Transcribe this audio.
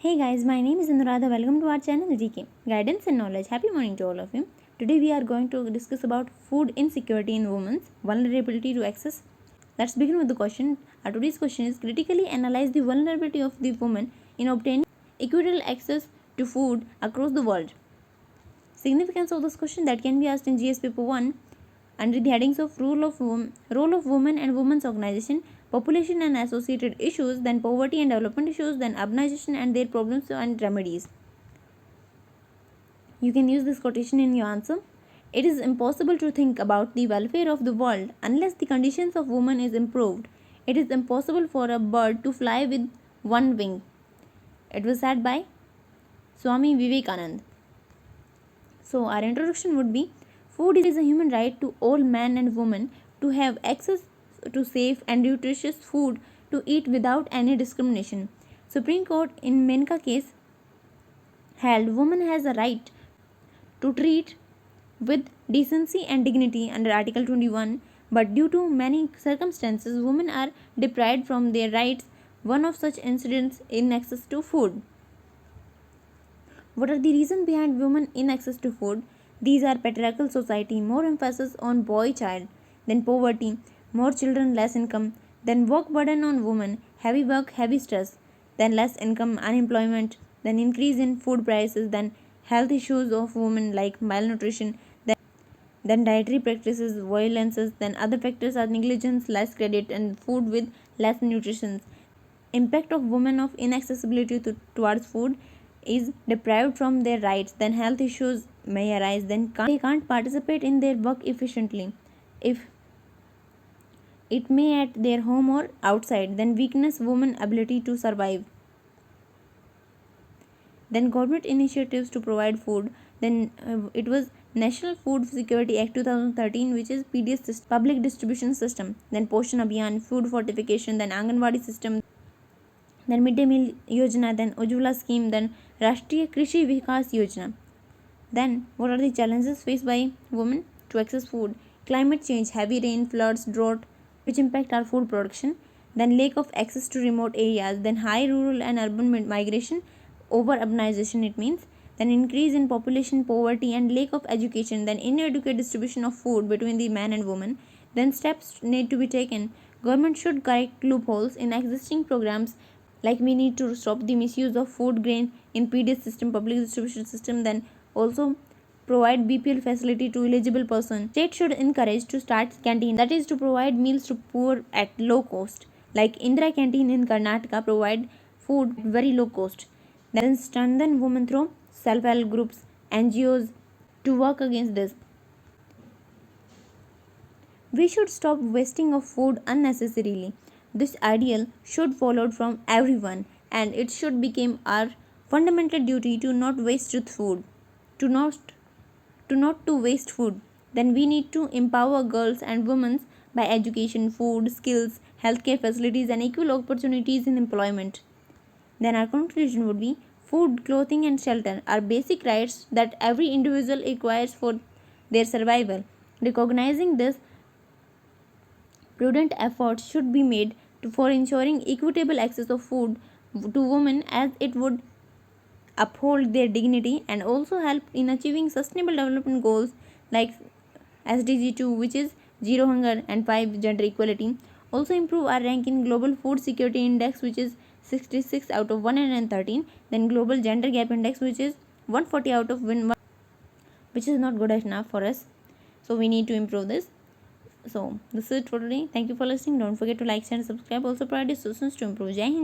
Hey guys, my name is Anuradha. Welcome to our channel GK Guidance and Knowledge. Happy morning to all of you. Today we are going to discuss about food insecurity in women's vulnerability to access. Let's begin with the question. Our today's question is critically analyze the vulnerability of the woman in obtaining equitable access to food across the world. Significance of this question that can be asked in GS paper 1 under the headings of role of women and women's organization, population and associated issues, then poverty and development issues, then urbanization and their problems and remedies. You can use this quotation in your answer. It is impossible to think about the welfare of the world unless the conditions of women is improved. It is impossible for a bird to fly with one wing. It was said by Swami Vivekanand. So our introduction would be food is a human right to all men and women to have access to safe and nutritious food to eat without any discrimination. Supreme Court in Menka case held woman has a right to treat with decency and dignity under Article 21, but due to many circumstances women are deprived from their rights. One of such incidents in access to food. What are the reasons behind women in access to food? These are patriarchal society, more emphasis on boy child, then poverty, more children, less income, then work burden on women, heavy work, heavy stress, then less income, unemployment, then increase in food prices, then health issues of women like malnutrition, then dietary practices, violences, then other factors are negligence, less credit, and food with less nutrition. Impact of women of inaccessibility towards food is deprived from their rights, then health issues may arise, then they can't participate in their work efficiently if it may at their home or outside, then weakness women ability to survive, then government initiatives to provide food, then it was National Food Security Act 2013, which is PDS public distribution system, then Poshan Abhiyan, food fortification, then Anganwadi system, then Midday Meal Yojana, then Ujjwala scheme, then Rashtriya Krishi Vikas Yojana. Then what are the challenges faced by women to access food? Climate change, heavy rain, floods, drought, which impact our food production. Then lack of access to remote areas. Then high rural and urban migration, over urbanization it means. Then increase in population, poverty and lack of education. Then inadequate distribution of food between the man and woman. Then steps need to be taken. Government should correct loopholes in existing programs, like we need to stop the misuse of food grain in PDS system, public distribution system, then also provide BPL facility to eligible person. State should encourage to start canteen, that is to provide meals to poor at low cost, like Indira canteen in Karnataka provide food at very low cost. Then strengthen women through self-help groups, NGOs to work against this. We should stop wasting of food unnecessarily. This ideal should follow from everyone, and it should become our fundamental duty to not waste food, to not to waste food. Then we need to empower girls and women by education, food, skills, healthcare facilities, and equal opportunities in employment. Then our conclusion would be food, clothing, and shelter are basic rights that every individual requires for their survival. Recognizing this, prudent efforts should be made for ensuring equitable access of food to women, as it would uphold their dignity and also help in achieving sustainable development goals like SDG 2, which is zero hunger, and 5 gender equality. Also improve our rank in Global Food Security Index, which is 66 out of 113, then Global Gender Gap Index, which is 140 out of 1, which is not good enough for us. So we need to improve this. So this is it for today. Thank you for listening. Don't forget to like, share, and subscribe. Also provide suggestions to improve. Jai Hind.